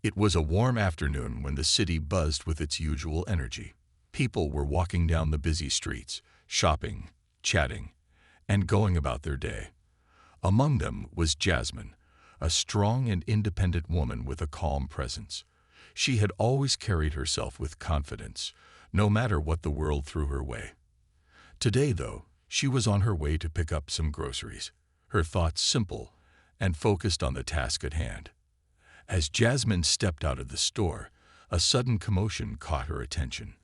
It was a warm afternoon when the city buzzed with its usual energy. People were walking down the busy streets, shopping, chatting, and going about their day. Among them was Jasmine, a strong and independent woman with a calm presence. She had always carried herself with confidence, no matter what the world threw her way. Today, though, she was on her way to pick up some groceries, her thoughts simple and focused on the task at hand. As Jasmine stepped out of the store, a sudden commotion caught her attention.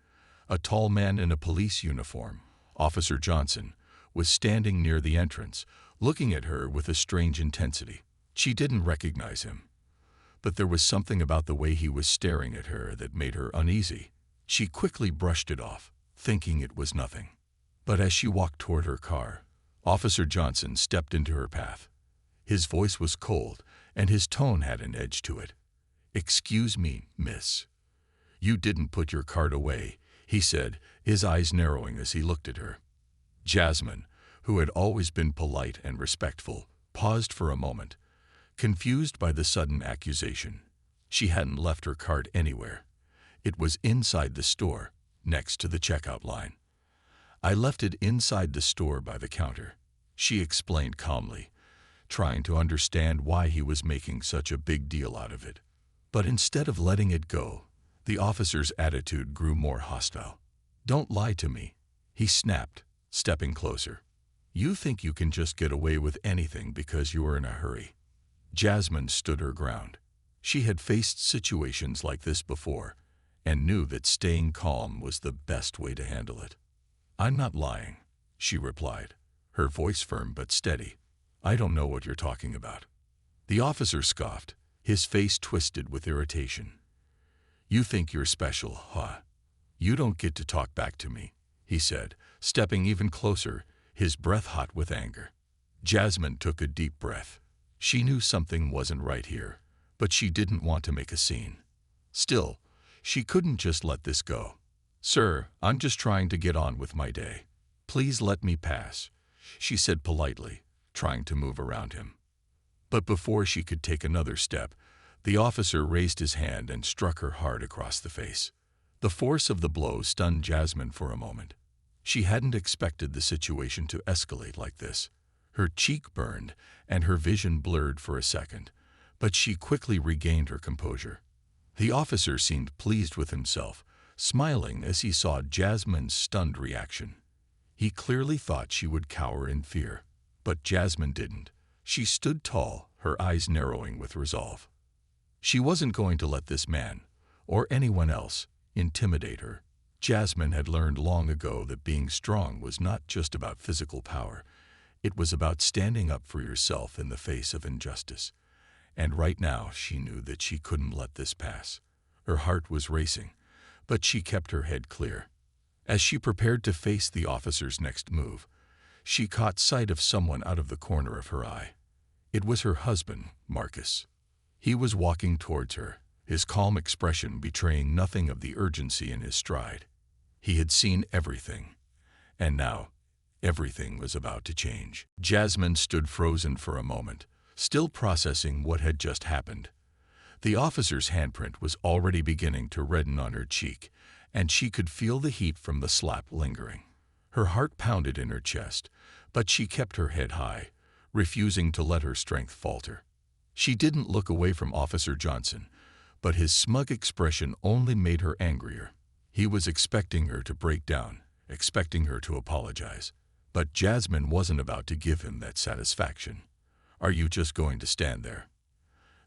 A tall man in a police uniform, Officer Johnson, was standing near the entrance, looking at her with a strange intensity. She didn't recognize him, but there was something about the way he was staring at her that made her uneasy. She quickly brushed it off, thinking it was nothing. But as she walked toward her car, Officer Johnson stepped into her path. His voice was cold, and his tone had an edge to it. "Excuse me, miss. You didn't put your card away," he said, his eyes narrowing as he looked at her. Jasmine, who had always been polite and respectful, paused for a moment, confused by the sudden accusation. She hadn't left her card anywhere. It was inside the store, next to the checkout line. "I left it inside the store by the counter," she explained calmly, trying to understand why he was making such a big deal out of it. But instead of letting it go, the officer's attitude grew more hostile. "Don't lie to me," he snapped, stepping closer. "You think you can just get away with anything because you are in a hurry." Jasmine stood her ground. She had faced situations like this before and knew that staying calm was the best way to handle it. "I'm not lying," she replied, her voice firm but steady. "I don't know what you're talking about." The officer scoffed, his face twisted with irritation. "You think you're special, huh? You don't get to talk back to me," he said, stepping even closer, his breath hot with anger. Jasmine took a deep breath. She knew something wasn't right here, but she didn't want to make a scene. Still, she couldn't just let this go. "Sir, I'm just trying to get on with my day. Please let me pass," she said politely, trying to move around him. But before she could take another step, the officer raised his hand and struck her hard across the face. The force of the blow stunned Jasmine for a moment. She hadn't expected the situation to escalate like this. Her cheek burned and her vision blurred for a second, but she quickly regained her composure. The officer seemed pleased with himself, smiling as he saw Jasmine's stunned reaction. He clearly thought she would cower in fear, but Jasmine didn't. She stood tall, her eyes narrowing with resolve. She wasn't going to let this man, or anyone else, intimidate her. Jasmine had learned long ago that being strong was not just about physical power. It was about standing up for yourself in the face of injustice. And right now she knew that she couldn't let this pass. Her heart was racing, but she kept her head clear. As she prepared to face the officer's next move, she caught sight of someone out of the corner of her eye. It was her husband, Marcus. He was walking towards her, his calm expression betraying nothing of the urgency in his stride. He had seen everything, and now everything was about to change. Jasmine stood frozen for a moment, still processing what had just happened. The officer's handprint was already beginning to redden on her cheek, and she could feel the heat from the slap lingering. Her heart pounded in her chest, but she kept her head high, refusing to let her strength falter. She didn't look away from Officer Johnson, but his smug expression only made her angrier. He was expecting her to break down, expecting her to apologize. But Jasmine wasn't about to give him that satisfaction. "Are you just going to stand there?"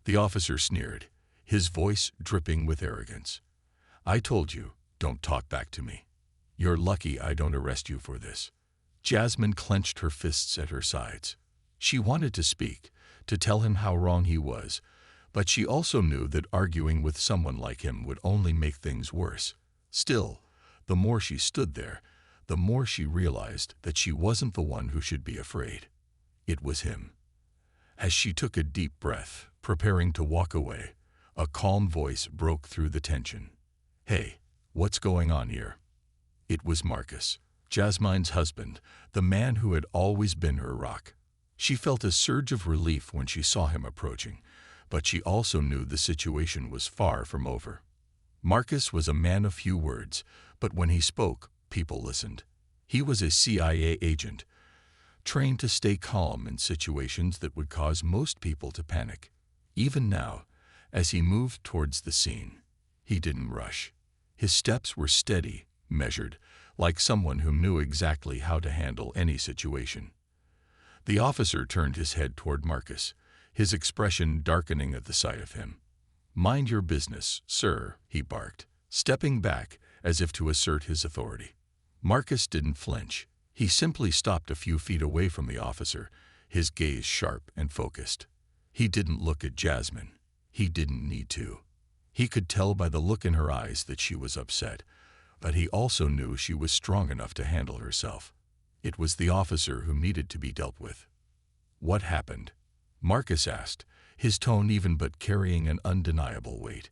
The officer sneered, his voice dripping with arrogance. "I told you, don't talk back to me. You're lucky I don't arrest you for this." Jasmine clenched her fists at her sides. She wanted to speak, to tell him how wrong he was, but she also knew that arguing with someone like him would only make things worse. Still, the more she stood there, the more she realized that she wasn't the one who should be afraid. It was him. As she took a deep breath, preparing to walk away, a calm voice broke through the tension. "Hey, what's going on here?" It was Marcus, Jasmine's husband, the man who had always been her rock. She felt a surge of relief when she saw him approaching, but she also knew the situation was far from over. Marcus was a man of few words, but when he spoke, people listened. He was a CIA agent, trained to stay calm in situations that would cause most people to panic. Even now, as he moved towards the scene, he didn't rush. His steps were steady, measured, like someone who knew exactly how to handle any situation. The officer turned his head toward Marcus, his expression darkening at the sight of him. "Mind your business, sir," he barked, stepping back as if to assert his authority. Marcus didn't flinch. He simply stopped a few feet away from the officer, his gaze sharp and focused. He didn't look at Jasmine. He didn't need to. He could tell by the look in her eyes that she was upset, but he also knew she was strong enough to handle herself. It was the officer who needed to be dealt with. "What happened?" Marcus asked, his tone even but carrying an undeniable weight.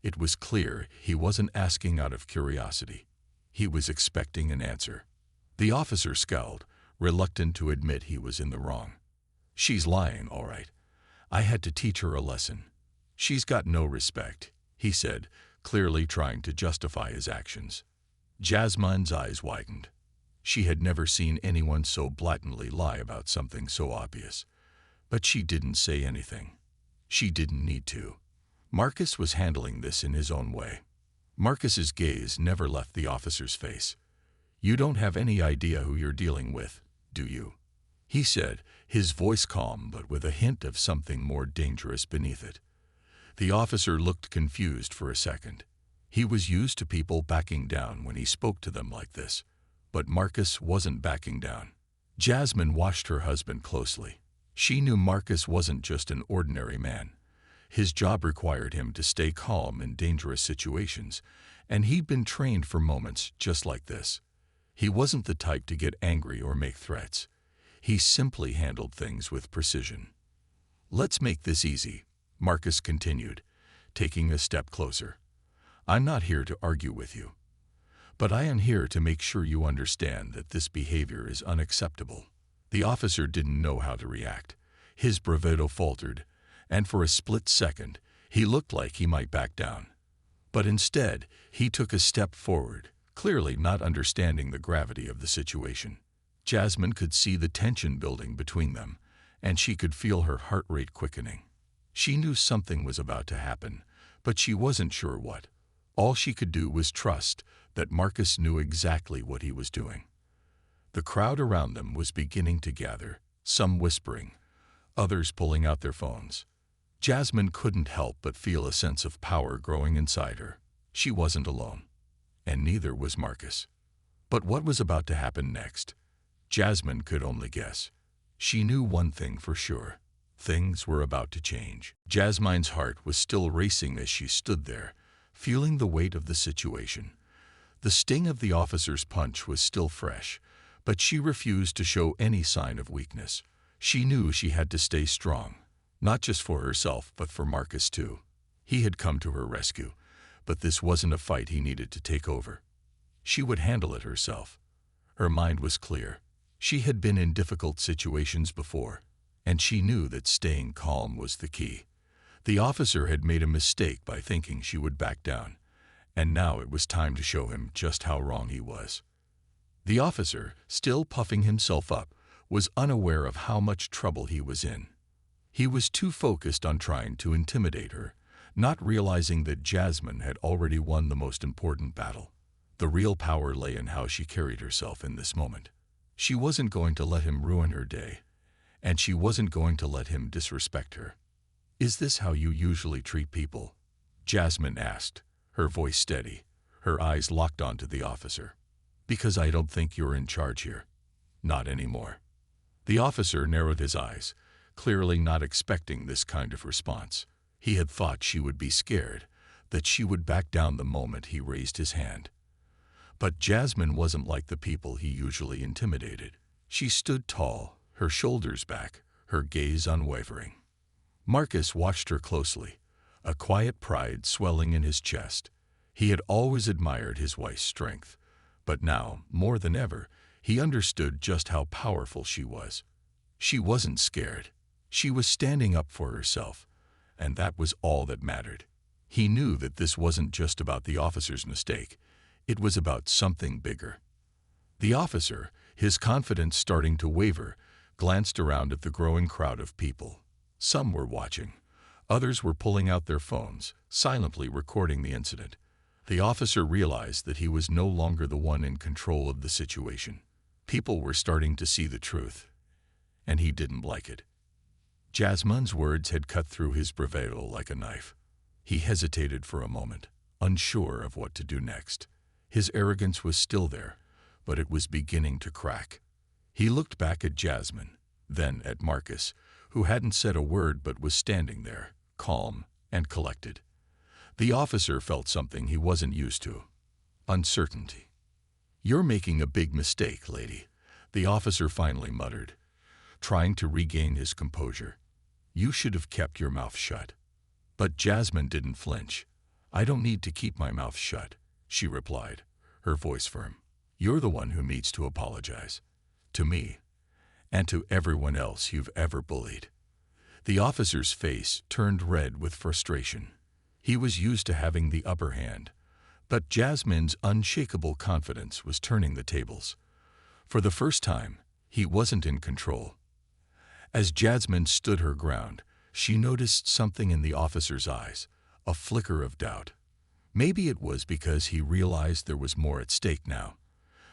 It was clear he wasn't asking out of curiosity. He was expecting an answer. The officer scowled, reluctant to admit he was in the wrong. "She's lying, all right. I had to teach her a lesson. She's got no respect," he said, clearly trying to justify his actions. Jasmine's eyes widened. She had never seen anyone so blatantly lie about something so obvious. But she didn't say anything. She didn't need to. Marcus was handling this in his own way. Marcus's gaze never left the officer's face. "You don't have any idea who you're dealing with, do you?" he said, his voice calm but with a hint of something more dangerous beneath it. The officer looked confused for a second. He was used to people backing down when he spoke to them like this, but Marcus wasn't backing down. Jasmine watched her husband closely. She knew Marcus wasn't just an ordinary man. His job required him to stay calm in dangerous situations, and he'd been trained for moments just like this. He wasn't the type to get angry or make threats. He simply handled things with precision. "Let's make this easy," Marcus continued, taking a step closer. "I'm not here to argue with you, but I am here to make sure you understand that this behavior is unacceptable." The officer didn't know how to react. His bravado faltered, and for a split second, he looked like he might back down. But instead, he took a step forward, clearly not understanding the gravity of the situation. Jasmine could see the tension building between them, and she could feel her heart rate quickening. She knew something was about to happen, but she wasn't sure what. All she could do was trust that Marcus knew exactly what he was doing. The crowd around them was beginning to gather, some whispering, others pulling out their phones. Jasmine couldn't help but feel a sense of power growing inside her. She wasn't alone, and neither was Marcus. But what was about to happen next? Jasmine could only guess. She knew one thing for sure. Things were about to change. Jasmine's heart was still racing as she stood there, feeling the weight of the situation. The sting of the officer's punch was still fresh, but she refused to show any sign of weakness. She knew she had to stay strong, not just for herself but for Marcus too. He had come to her rescue, but this wasn't a fight he needed to take over. She would handle it herself. Her mind was clear. She had been in difficult situations before, and she knew that staying calm was the key. The officer had made a mistake by thinking she would back down, and now it was time to show him just how wrong he was. The officer, still puffing himself up, was unaware of how much trouble he was in. He was too focused on trying to intimidate her, not realizing that Jasmine had already won the most important battle. The real power lay in how she carried herself in this moment. She wasn't going to let him ruin her day, and she wasn't going to let him disrespect her. "Is this how you usually treat people?" Jasmine asked, her voice steady, her eyes locked onto the officer. "Because I don't think you're in charge here. Not anymore." The officer narrowed his eyes, clearly not expecting this kind of response. He had thought she would be scared, that she would back down the moment he raised his hand. But Jasmine wasn't like the people he usually intimidated. She stood tall, her shoulders back, her gaze unwavering. Marcus watched her closely, a quiet pride swelling in his chest. He had always admired his wife's strength, but now, more than ever, he understood just how powerful she was. She wasn't scared. She was standing up for herself, and that was all that mattered. He knew that this wasn't just about the officer's mistake. It was about something bigger. The officer, his confidence starting to waver, glanced around at the growing crowd of people. Some were watching. Others were pulling out their phones, silently recording the incident. The officer realized that he was no longer the one in control of the situation. People were starting to see the truth, and he didn't like it. Jasmine's words had cut through his bravado like a knife. He hesitated for a moment, unsure of what to do next. His arrogance was still there, but it was beginning to crack. He looked back at Jasmine, then at Marcus, who hadn't said a word but was standing there, calm and collected. The officer felt something he wasn't used to: uncertainty. "You're making a big mistake, lady," the officer finally muttered, trying to regain his composure. "You should have kept your mouth shut." But Jasmine didn't flinch. "I don't need to keep my mouth shut," she replied, her voice firm. "You're the one who needs to apologize. To me, and to everyone else you've ever bullied." The officer's face turned red with frustration. He was used to having the upper hand, but Jasmine's unshakable confidence was turning the tables. For the first time, he wasn't in control. As Jasmine stood her ground, she noticed something in the officer's eyes, a flicker of doubt. Maybe it was because he realized there was more at stake now.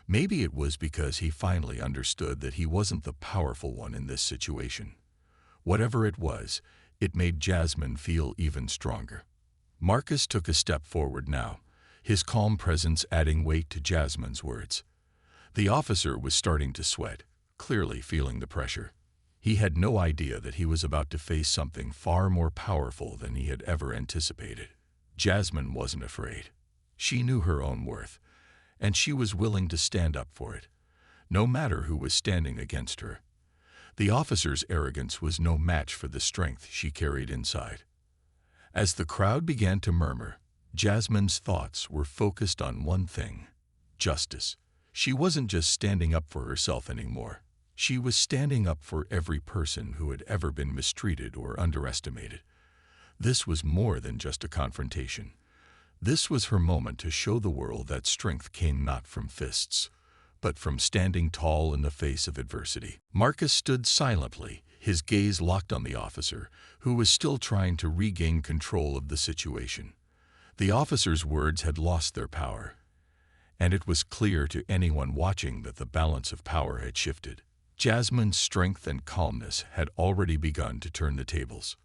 Maybe it was because he finally understood that he wasn't the powerful one in this situation. Whatever it was, it made Jasmine feel even stronger. Marcus took a step forward now, his calm presence adding weight to Jasmine's words. The officer was starting to sweat, clearly feeling the pressure. He had no idea that he was about to face something far more powerful than he had ever anticipated. Jasmine wasn't afraid. She knew her own worth, and she was willing to stand up for it, no matter who was standing against her. The officer's arrogance was no match for the strength she carried inside. As the crowd began to murmur, Jasmine's thoughts were focused on one thing: justice. She wasn't just standing up for herself anymore. She was standing up for every person who had ever been mistreated or underestimated. This was more than just a confrontation. This was her moment to show the world that strength came not from fists, but from standing tall in the face of adversity. Marcus stood silently, his gaze locked on the officer, who was still trying to regain control of the situation. The officer's words had lost their power, and it was clear to anyone watching that the balance of power had shifted. Jasmine's strength and calmness had already begun to turn the tables.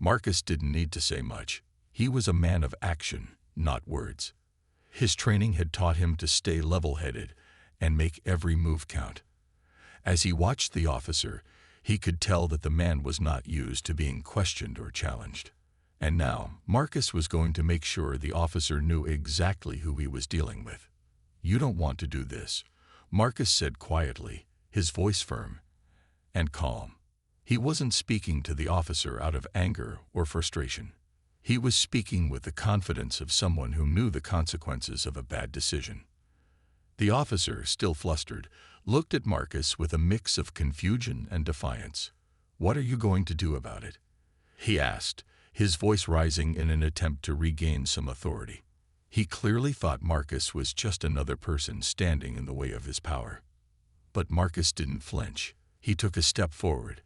Marcus didn't need to say much. He was a man of action, not words. His training had taught him to stay level-headed and make every move count. As he watched the officer, he could tell that the man was not used to being questioned or challenged. And now, Marcus was going to make sure the officer knew exactly who he was dealing with. "You don't want to do this," Marcus said quietly, his voice firm and calm. He wasn't speaking to the officer out of anger or frustration. He was speaking with the confidence of someone who knew the consequences of a bad decision. The officer, still flustered, looked at Marcus with a mix of confusion and defiance. "What are you going to do about it?" he asked, his voice rising in an attempt to regain some authority. He clearly thought Marcus was just another person standing in the way of his power. But Marcus didn't flinch. He took a step forward,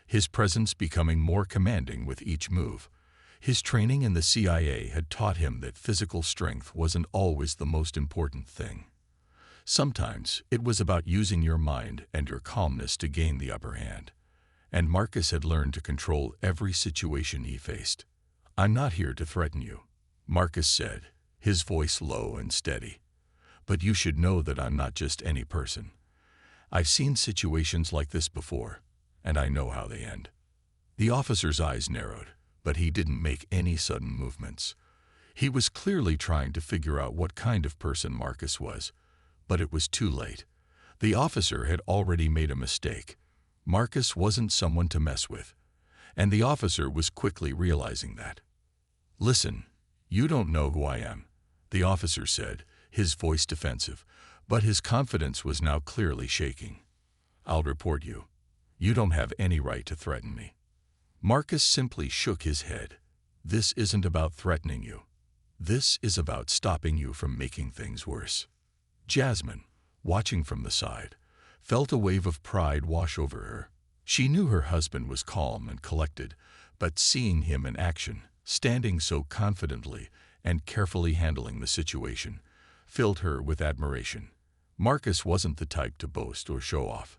his presence becoming more commanding with each move. His training in the CIA had taught him that physical strength wasn't always the most important thing. Sometimes it was about using your mind and your calmness to gain the upper hand. And Marcus had learned to control every situation he faced. "I'm not here to threaten you," Marcus said, his voice low and steady. "But you should know that I'm not just any person. I've seen situations like this before, and I know how they end." The officer's eyes narrowed, but he didn't make any sudden movements. He was clearly trying to figure out what kind of person Marcus was, but it was too late. The officer had already made a mistake. Marcus wasn't someone to mess with, and the officer was quickly realizing that. "Listen, you don't know who I am," the officer said, his voice defensive, but his confidence was now clearly shaking. "I'll report you. You don't have any right to threaten me." Marcus simply shook his head, This isn't about threatening you. This is about stopping you from making things worse." Jasmine, watching from the side, felt a wave of pride wash over her. She knew her husband was calm and collected, but seeing him in action, standing so confidently and carefully handling the situation, filled her with admiration. Marcus wasn't the type to boast or show off.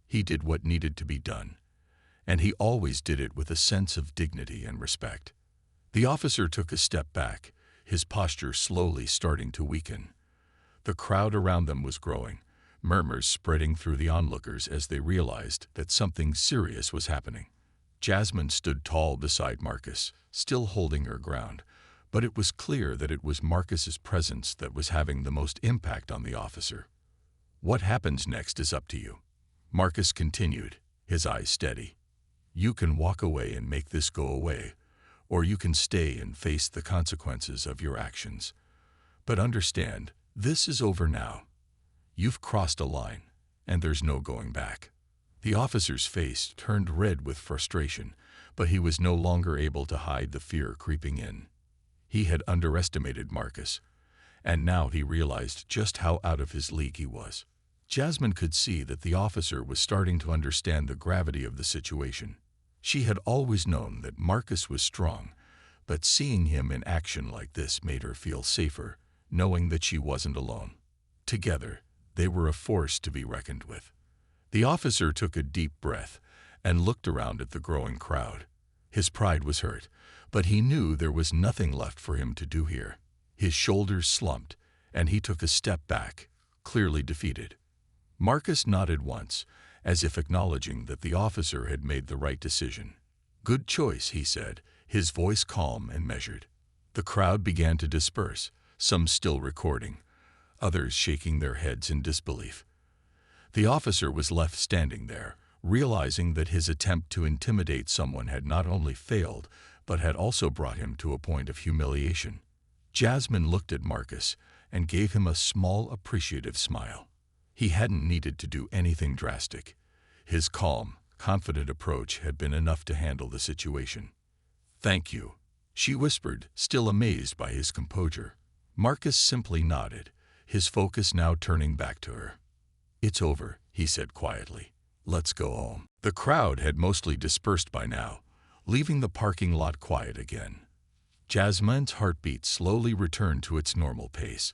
He did what needed to be done, and he always did it with a sense of dignity and respect. The officer took a step back, his posture slowly starting to weaken. The crowd around them was growing, murmurs spreading through the onlookers as they realized that something serious was happening. Jasmine stood tall beside Marcus, still holding her ground, but it was clear that it was Marcus's presence that was having the most impact on the officer. "What happens next is up to you," Marcus continued, his eyes steady. "You can walk away and make this go away, or you can stay and face the consequences of your actions. But understand, this is over now. You've crossed a line, and there's no going back." The officer's face turned red with frustration, but he was no longer able to hide the fear creeping in. He had underestimated Marcus, and now he realized just how out of his league he was. Jasmine could see that the officer was starting to understand the gravity of the situation. She had always known that Marcus was strong, but seeing him in action like this made her feel safer, knowing that she wasn't alone. Together, they were a force to be reckoned with. The officer took a deep breath and looked around at the growing crowd. His pride was hurt, but he knew there was nothing left for him to do here. His shoulders slumped, and he took a step back, clearly defeated. Marcus nodded once, as if acknowledging that the officer had made the right decision. "Good choice," he said, his voice calm and measured. The crowd began to disperse, some still recording, others shaking their heads in disbelief. The officer was left standing there, realizing that his attempt to intimidate someone had not only failed, but had also brought him to a point of humiliation. Jasmine looked at Marcus and gave him a small, appreciative smile. He hadn't needed to do anything drastic. His calm, confident approach had been enough to handle the situation. "Thank you," she whispered, still amazed by his composure. Marcus simply nodded, his focus now turning back to her. "It's over," he said quietly. "Let's go home." The crowd had mostly dispersed by now, leaving the parking lot quiet again. Jasmine's heartbeat slowly returned to its normal pace,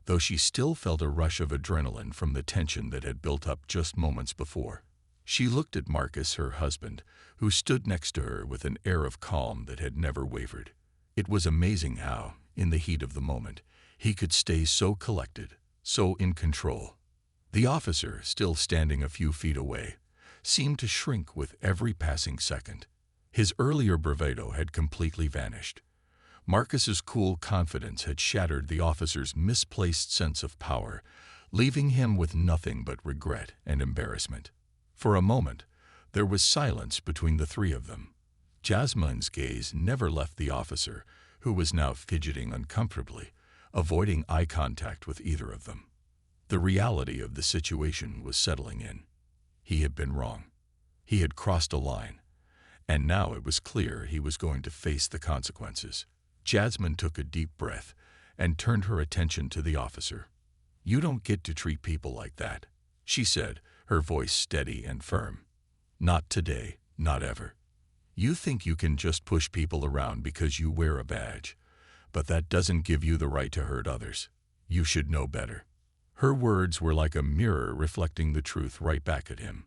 though she still felt a rush of adrenaline from the tension that had built up just moments before. She looked at Marcus, her husband, who stood next to her with an air of calm that had never wavered. It was amazing how, in the heat of the moment, he could stay so collected, so in control. The officer, still standing a few feet away, seemed to shrink with every passing second. His earlier bravado had completely vanished. Marcus's cool confidence had shattered the officer's misplaced sense of power, leaving him with nothing but regret and embarrassment. For a moment, there was silence between the three of them. Jasmine's gaze never left the officer, who was now fidgeting uncomfortably, avoiding eye contact with either of them. The reality of the situation was settling in. He had been wrong. He had crossed a line, and now it was clear he was going to face the consequences. Jasmine took a deep breath and turned her attention to the officer. "You don't get to treat people like that," she said, her voice steady and firm. "Not today, not ever. You think you can just push people around because you wear a badge, but that doesn't give you the right to hurt others. You should know better." Her words were like a mirror reflecting the truth right back at him.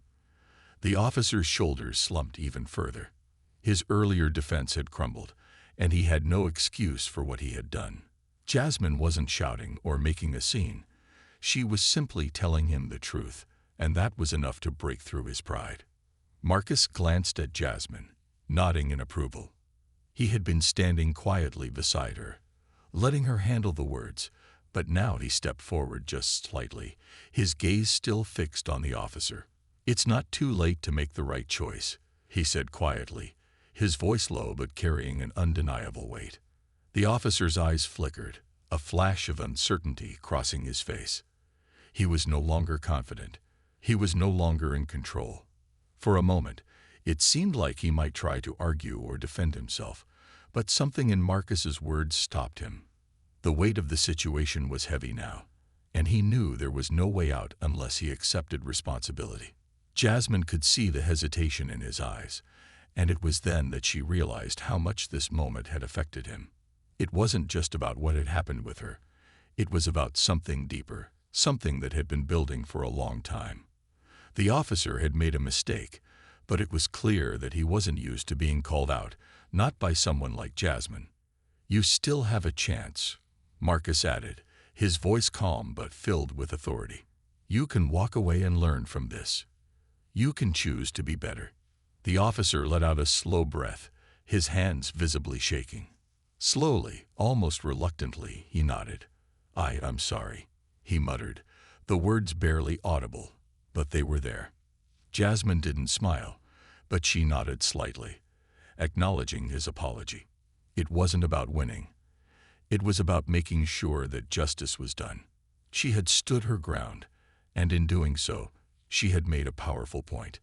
The officer's shoulders slumped even further. His earlier defense had crumbled, and he had no excuse for what he had done. Jasmine wasn't shouting or making a scene. She was simply telling him the truth, and that was enough to break through his pride. Marcus glanced at Jasmine, nodding in approval. He had been standing quietly beside her, letting her handle the words, but now he stepped forward just slightly, his gaze still fixed on the officer. "It's not too late to make the right choice," he said quietly, his voice low but carrying an undeniable weight. The officer's eyes flickered, a flash of uncertainty crossing his face. He was no longer confident. He was no longer in control. For a moment, it seemed like he might try to argue or defend himself, But something in Marcus's words stopped him. The weight of the situation was heavy now, and he knew there was no way out unless he accepted responsibility. Jasmine could see the hesitation in his eyes, and it was then that she realized how much this moment had affected him. It wasn't just about what had happened with her. It was about something deeper, something that had been building for a long time. The officer had made a mistake, but it was clear that he wasn't used to being called out, not by someone like Jasmine. "You still have a chance," Marcus added, his voice calm but filled with authority. "You can walk away and learn from this. You can choose to be better." The officer let out a slow breath, his hands visibly shaking. Slowly, almost reluctantly, he nodded. I'm sorry," he muttered, the words barely audible, but they were there. Jasmine didn't smile, but she nodded slightly, acknowledging his apology. It wasn't about winning. It was about making sure that justice was done. She had stood her ground, and in doing so, she had made a powerful point.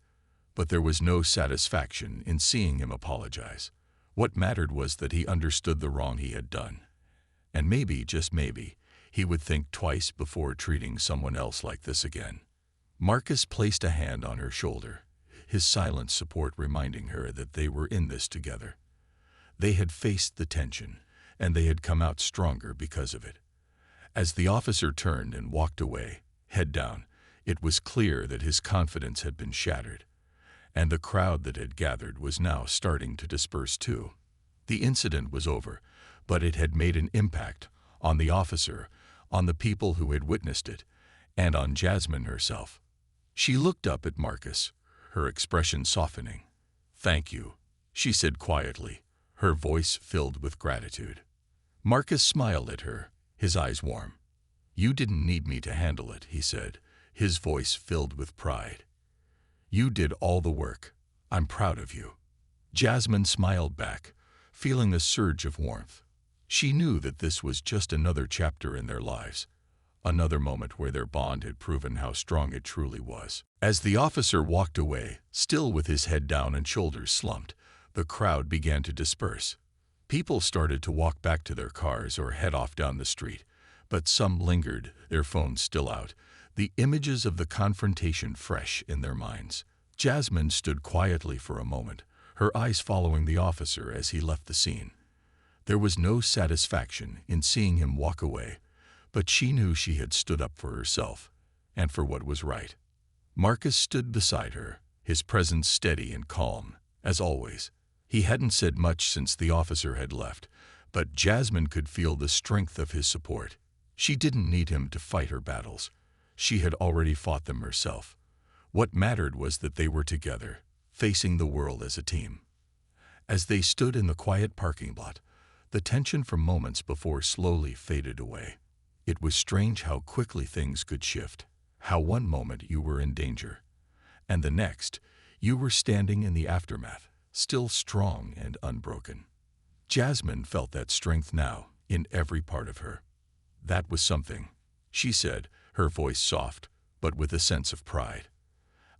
But there was no satisfaction in seeing him apologize. What mattered was that he understood the wrong he had done. And maybe, just maybe, he would think twice before treating someone else like this again. Marcus placed a hand on her shoulder, his silent support reminding her that they were in this together. They had faced the tension, and they had come out stronger because of it. As the officer turned and walked away, head down, it was clear that his confidence had been shattered, and the crowd that had gathered was now starting to disperse too. The incident was over, but it had made an impact on the officer, on the people who had witnessed it, and on Jasmine herself. She looked up at Marcus, her expression softening. "Thank you," she said quietly, her voice filled with gratitude. Marcus smiled at her, his eyes warm. "You didn't need me to handle it," he said, his voice filled with pride. "You did all the work. I'm proud of you." Jasmine smiled back, feeling a surge of warmth. She knew that this was just another chapter in their lives, another moment where their bond had proven how strong it truly was. As the officer walked away, still with his head down and shoulders slumped, the crowd began to disperse. People started to walk back to their cars or head off down the street, but some lingered, their phones still out, the images of the confrontation fresh in their minds. Jasmine stood quietly for a moment, her eyes following the officer as he left the scene. There was no satisfaction in seeing him walk away, but she knew she had stood up for herself, and for what was right. Marcus stood beside her, his presence steady and calm, as always. He hadn't said much since the officer had left, but Jasmine could feel the strength of his support. She didn't need him to fight her battles. She had already fought them herself. What mattered was that they were together, facing the world as a team. As they stood in the quiet parking lot, the tension from moments before slowly faded away. It was strange how quickly things could shift, how one moment you were in danger, and the next, you were standing in the aftermath, still strong and unbroken. Jasmine felt that strength now, in every part of her. "That was something," she said, her voice soft, but with a sense of pride.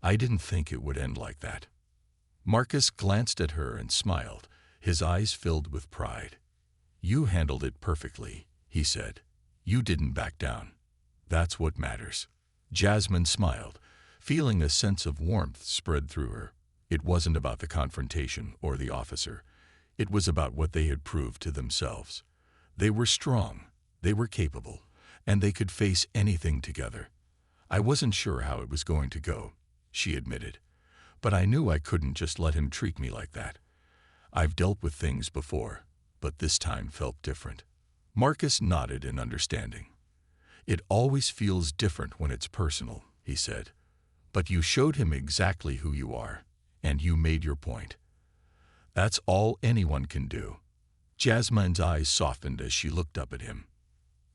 "I didn't think it would end like that." Marcus glanced at her and smiled, his eyes filled with pride. "You handled it perfectly," he said. "You didn't back down. That's what matters." Jasmine smiled, feeling a sense of warmth spread through her. It wasn't about the confrontation or the officer. It was about what they had proved to themselves. They were strong, they were capable, and they could face anything together. "I wasn't sure how it was going to go," she admitted, "but I knew I couldn't just let him treat me like that. I've dealt with things before, but this time felt different." Marcus nodded in understanding. "It always feels different when it's personal," he said. "But you showed him exactly who you are, and you made your point. That's all anyone can do." Jasmine's eyes softened as she looked up at him.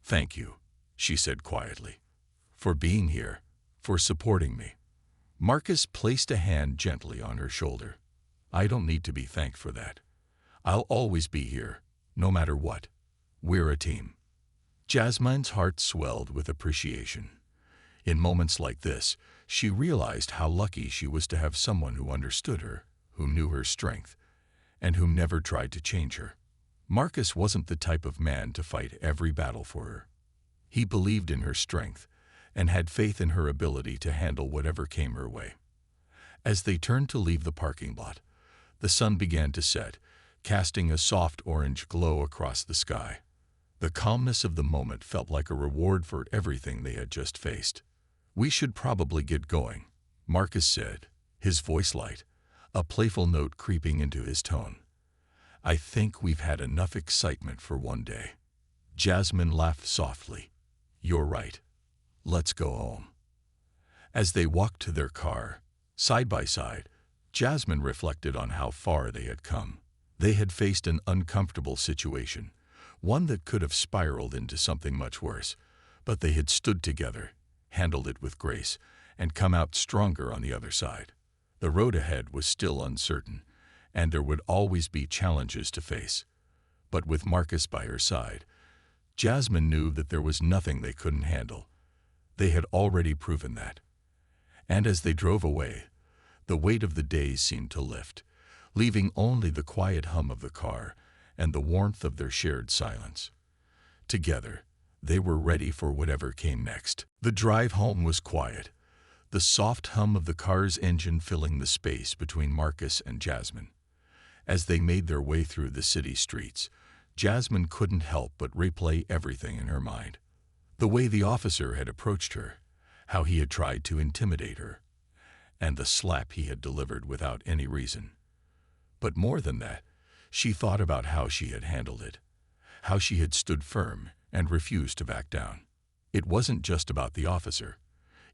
"Thank you," she said quietly, "for being here, for supporting me." Marcus placed a hand gently on her shoulder. "I don't need to be thanked for that. I'll always be here, no matter what. We're a team." Jasmine's heart swelled with appreciation. In moments like this, she realized how lucky she was to have someone who understood her, who knew her strength, and who never tried to change her. Marcus wasn't the type of man to fight every battle for her. He believed in her strength and had faith in her ability to handle whatever came her way. As they turned to leave the parking lot, the sun began to set, casting a soft orange glow across the sky. The calmness of the moment felt like a reward for everything they had just faced. "We should probably get going," Marcus said, his voice light, a playful note creeping into his tone. "I think we've had enough excitement for one day." Jasmine laughed softly. "You're right. Let's go home." As they walked to their car, side by side, Jasmine reflected on how far they had come. They had faced an uncomfortable situation, one that could have spiraled into something much worse, but they had stood together, handled it with grace, and come out stronger on the other side. The road ahead was still uncertain, and there would always be challenges to face. But with Marcus by her side, Jasmine knew that there was nothing they couldn't handle. They had already proven that. And as they drove away, the weight of the days seemed to lift, leaving only the quiet hum of the car and the warmth of their shared silence. Together, they were ready for whatever came next. The drive home was quiet, the soft hum of the car's engine filling the space between Marcus and Jasmine. As they made their way through the city streets, Jasmine couldn't help but replay everything in her mind. The way the officer had approached her, how he had tried to intimidate her, and the slap he had delivered without any reason. But more than that, she thought about how she had handled it, how she had stood firm and refused to back down. It wasn't just about the officer.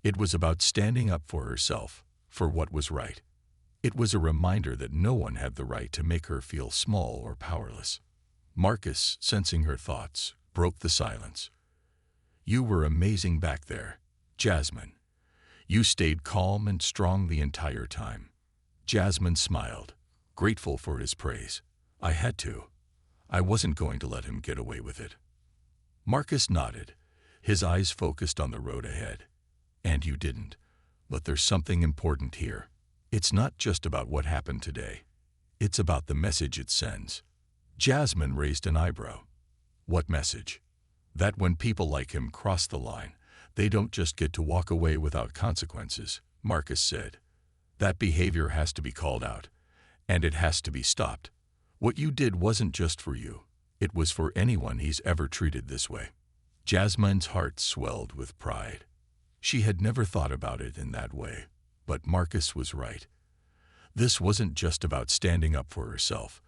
It was about standing up for herself, for what was right. It was a reminder that no one had the right to make her feel small or powerless. Marcus, sensing her thoughts, broke the silence. "You were amazing back there, Jasmine. You stayed calm and strong the entire time." Jasmine smiled, grateful for his praise. "I had to. I wasn't going to let him get away with it." Marcus nodded, his eyes focused on the road ahead. "And you didn't. But there's something important here. It's not just about what happened today. It's about the message it sends." Jasmine raised an eyebrow. "What message?" "That when people like him cross the line, they don't just get to walk away without consequences," Marcus said. "That behavior has to be called out, and it has to be stopped. What you did wasn't just for you. It was for anyone he's ever treated this way." Jasmine's heart swelled with pride. She had never thought about it in that way, but Marcus was right. This wasn't just about standing up for herself.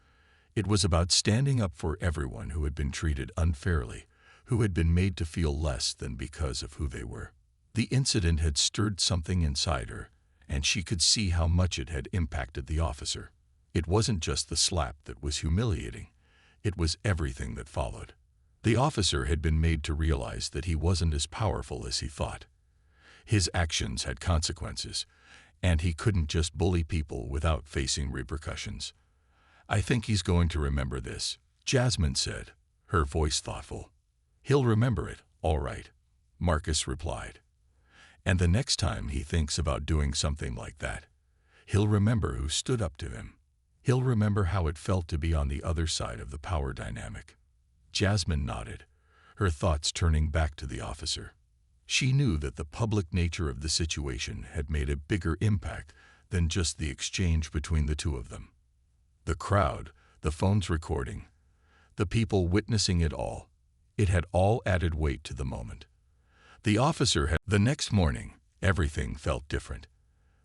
It was about standing up for everyone who had been treated unfairly, who had been made to feel less than because of who they were. The incident had stirred something inside her, and she could see how much it had impacted the officer. It wasn't just the slap that was humiliating. It was everything that followed. The officer had been made to realize that he wasn't as powerful as he thought. His actions had consequences, and he couldn't just bully people without facing repercussions. "I think he's going to remember this," Jasmine said, her voice thoughtful. "He'll remember it, all right," Marcus replied. "And the next time he thinks about doing something like that, he'll remember who stood up to him. He'll remember how it felt to be on the other side of the power dynamic." Jasmine nodded, her thoughts turning back to the officer. She knew that the public nature of the situation had made a bigger impact than just the exchange between the two of them. The crowd, the phones recording, the people witnessing it had all added weight to the moment. The next morning, everything felt different.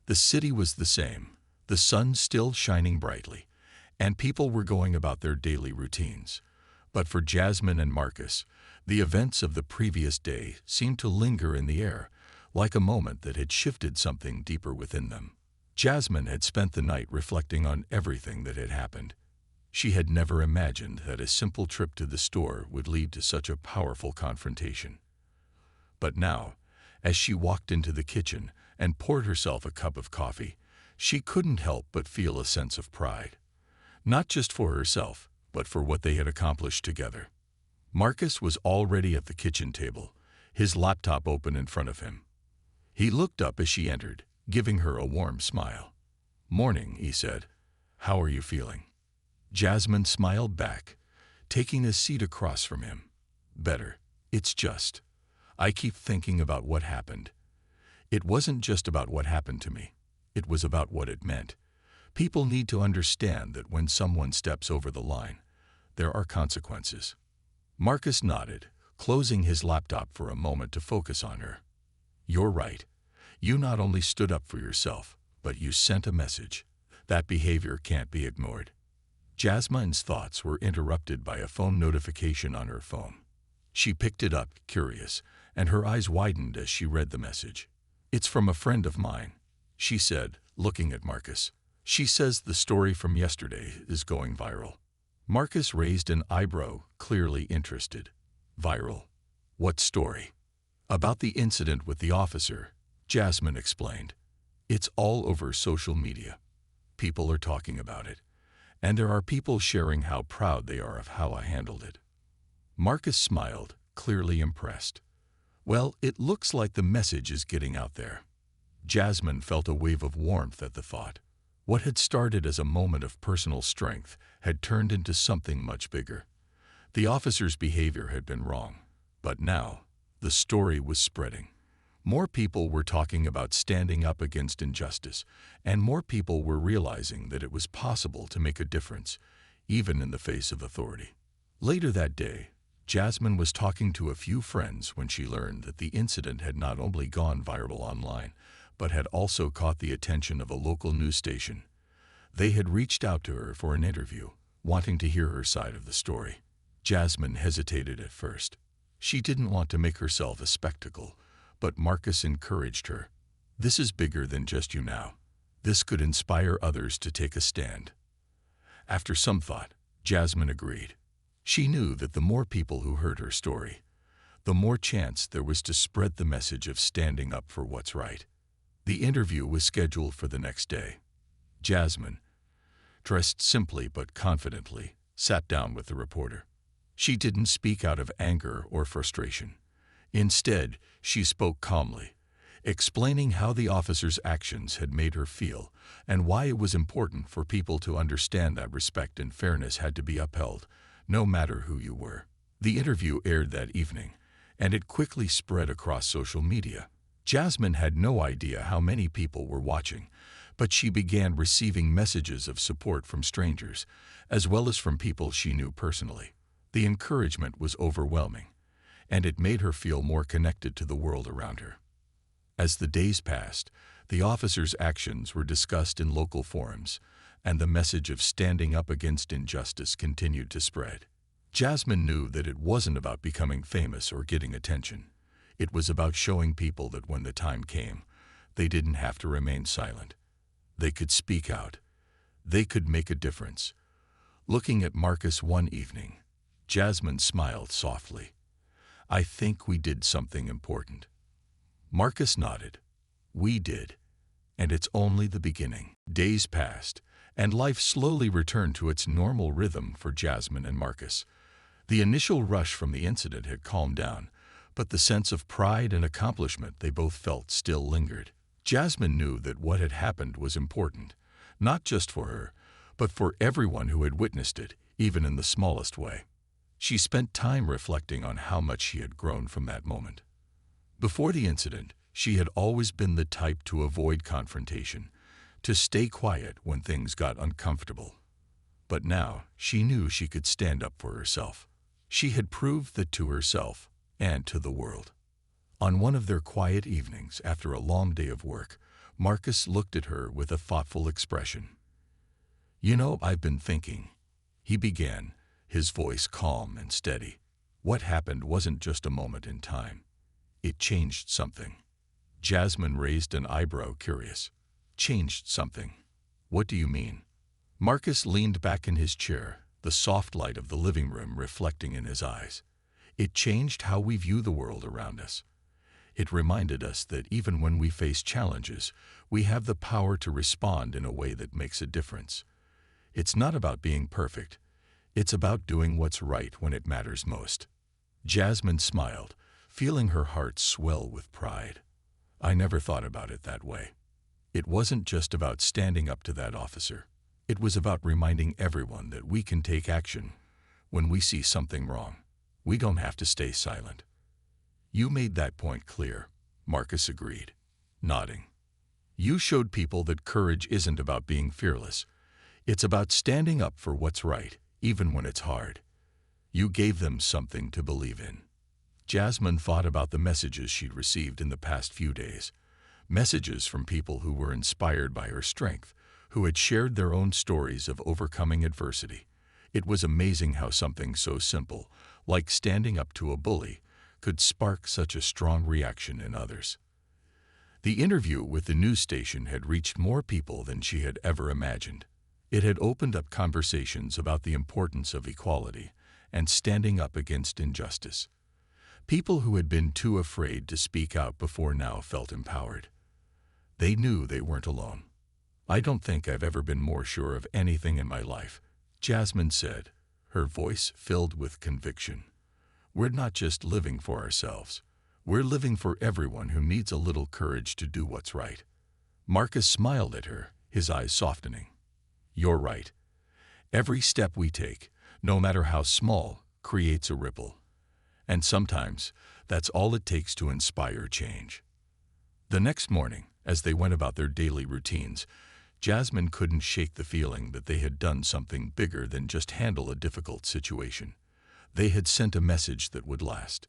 The city was the same, the sun still shining brightly, and people were going about their daily routines. But for Jasmine and Marcus, the events of the previous day seemed to linger in the air, like a moment that had shifted something deeper within them. Jasmine had spent the night reflecting on everything that had happened. She had never imagined that a simple trip to the store would lead to such a powerful confrontation. But now, as she walked into the kitchen and poured herself a cup of coffee, she couldn't help but feel a sense of pride. Not just for herself, but for what they had accomplished together. Marcus was already at the kitchen table, his laptop open in front of him. He looked up as she entered, giving her a warm smile. "Morning," he said. "How are you feeling?" Jasmine smiled back, taking a seat across from him. Better. It's just, I keep thinking about what happened. It wasn't just about what happened to me. It was about what it meant. People need to understand that when someone steps over the line, there are consequences. Marcus nodded, closing his laptop for a moment to focus on her. You're right. You not only stood up for yourself, but you sent a message. That behavior can't be ignored. Jasmine's thoughts were interrupted by a phone notification on her phone. She picked it up, curious, and her eyes widened as she read the message. It's from a friend of mine, she said, looking at Marcus. She says the story from yesterday is going viral. Marcus raised an eyebrow, clearly interested. Viral? What story? About the incident with the officer, Jasmine explained. It's all over social media. People are talking about it, and there are people sharing how proud they are of how I handled it. Marcus smiled, clearly impressed. Well, it looks like the message is getting out there. Jasmine felt a wave of warmth at the thought. What had started as a moment of personal strength had turned into something much bigger. The officer's behavior had been wrong, but now the story was spreading. More people were talking about standing up against injustice, and more people were realizing that it was possible to make a difference, even in the face of authority. Later that day, Jasmine was talking to a few friends when she learned that the incident had not only gone viral online, but had also caught the attention of a local news station. They had reached out to her for an interview, wanting to hear her side of the story. Jasmine hesitated at first. She didn't want to make herself a spectacle, but Marcus encouraged her. This is bigger than just you now. This could inspire others to take a stand. After some thought, Jasmine agreed. She knew that the more people who heard her story, the more chance there was to spread the message of standing up for what's right. The interview was scheduled for the next day. Jasmine, dressed simply but confidently, sat down with the reporter. She didn't speak out of anger or frustration. Instead, she spoke calmly, explaining how the officer's actions had made her feel and why it was important for people to understand that respect and fairness had to be upheld, no matter who you were. The interview aired that evening, and it quickly spread across social media. Jasmine had no idea how many people were watching, but she began receiving messages of support from strangers, as well as from people she knew personally. The encouragement was overwhelming, and it made her feel more connected to the world around her. As the days passed, the officer's actions were discussed in local forums, and the message of standing up against injustice continued to spread. Jasmine knew that it wasn't about becoming famous or getting attention. It was about showing people that when the time came, they didn't have to remain silent. They could speak out. They could make a difference. Looking at Marcus one evening, Jasmine smiled softly. I think we did something important. Marcus nodded. We did. And it's only the beginning. Days passed, and life slowly returned to its normal rhythm for Jasmine and Marcus. The initial rush from the incident had calmed down, but the sense of pride and accomplishment they both felt still lingered. Jasmine knew that what had happened was important, not just for her, but for everyone who had witnessed it, even in the smallest way. She spent time reflecting on how much she had grown from that moment. Before the incident, she had always been the type to avoid confrontation, to stay quiet when things got uncomfortable. But now, she knew she could stand up for herself. She had proved that to herself and to the world. On one of their quiet evenings after a long day of work, Marcus looked at her with a thoughtful expression. You know, I've been thinking, he began, his voice calm and steady. What happened wasn't just a moment in time. It changed something. Jasmine raised an eyebrow, curious. Changed something? What do you mean? Marcus leaned back in his chair, the soft light of the living room reflecting in his eyes. It changed how we view the world around us. It reminded us that even when we face challenges, we have the power to respond in a way that makes a difference. It's not about being perfect. It's about doing what's right when it matters most. Jasmine smiled, feeling her heart swell with pride. I never thought about it that way. It wasn't just about standing up to that officer. It was about reminding everyone that we can take action, When we see something wrong, we don't have to stay silent. You made that point clear, Marcus agreed, nodding. You showed people that courage isn't about being fearless. It's about standing up for what's right, even when it's hard. You gave them something to believe in. Jasmine thought about the messages she'd received in the past few days. Messages from people who were inspired by her strength, who had shared their own stories of overcoming adversity. It was amazing how something so simple, like standing up to a bully, could spark such a strong reaction in others. The interview with the news station had reached more people than she had ever imagined. It had opened up conversations about the importance of equality and standing up against injustice. People who had been too afraid to speak out before now felt empowered. They knew they weren't alone. I don't think I've ever been more sure of anything in my life, Jasmine said, her voice filled with conviction. We're not just living for ourselves. We're living for everyone who needs a little courage to do what's right. Marcus smiled at her, his eyes softening. You're right. Every step we take, no matter how small, creates a ripple. And sometimes, that's all it takes to inspire change. The next morning, as they went about their daily routines, Jasmine couldn't shake the feeling that they had done something bigger than just handle a difficult situation. They had sent a message that would last.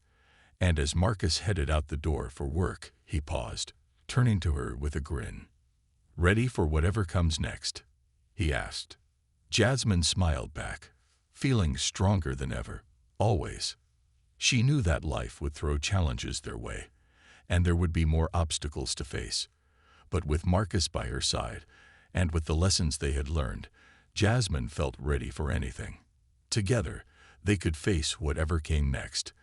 And as Marcus headed out the door for work, he paused, turning to her with a grin. Ready for whatever comes next? He asked. Jasmine smiled back, feeling stronger than ever, always. She knew that life would throw challenges their way, and there would be more obstacles to face. But with Marcus by her side, and with the lessons they had learned, Jasmine felt ready for anything. Together, they could face whatever came next,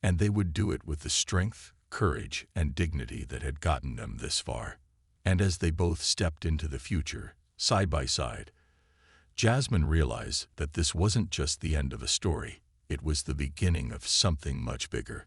and they would do it with the strength, courage, and dignity that had gotten them this far. And as they both stepped into the future, side by side, Jasmine realized that this wasn't just the end of a story, it was the beginning of something much bigger.